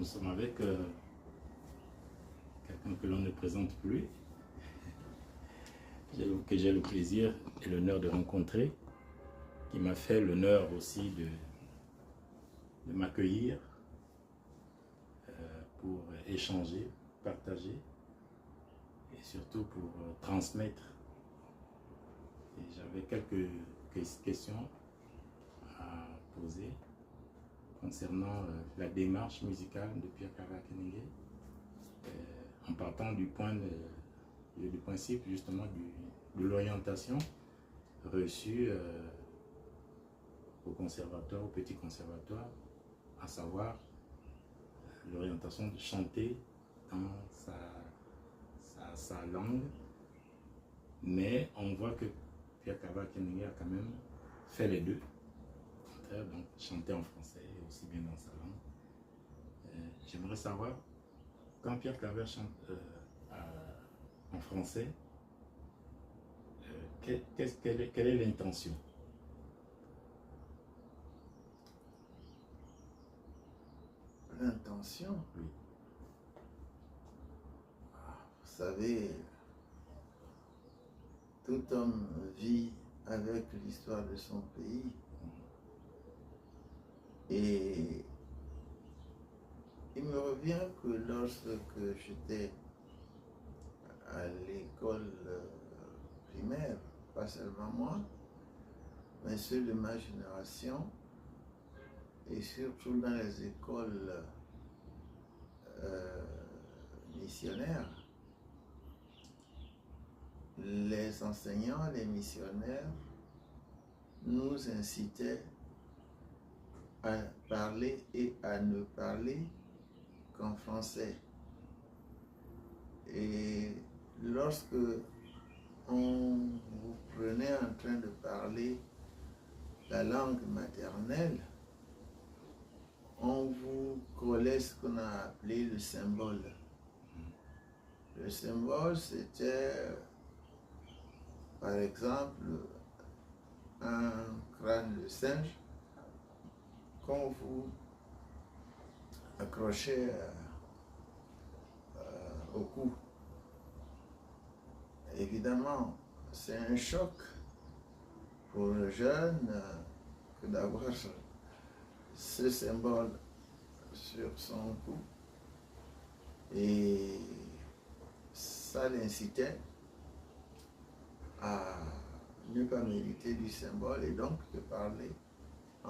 nous sommes avec quelqu'un que l'on ne présente plus, que j'ai le plaisir et l'honneur de rencontrer, qui m'a fait l'honneur aussi de m'accueillir pour échanger, partager et surtout pour transmettre. Et j'avais quelques questions à poser concernant la démarche musicale de Pierre Kava Kenenge, en partant du principe justement de l'orientation reçue au conservatoire, au petit conservatoire, à savoir l'orientation de chanter dans sa langue, mais on voit que Pierre Kava Kenenge a quand même fait les deux, donc chanter en français et aussi bien dans sa langue. J'aimerais savoir, quand Pierre Kava chante en français, quelle est l'intention? L'intention? Oui. Vous savez, tout homme vit avec l'histoire de son pays. Et il me revient que lorsque j'étais à l'école primaire, pas seulement moi, mais ceux de ma génération, et surtout dans les écoles missionnaires, les enseignants, les missionnaires nous incitaient à parler et à ne parler qu'en français. Et lorsque on vous prenait en train de parler la langue maternelle, on vous collait ce qu'on a appelé le symbole. Le symbole, c'était, par exemple, un crâne de singe qu'on vous accrochait au cou. Évidemment, c'est un choc pour le jeune que d'avoir ce symbole sur son cou, et ça l'incitait à ne pas mériter du symbole et donc de parler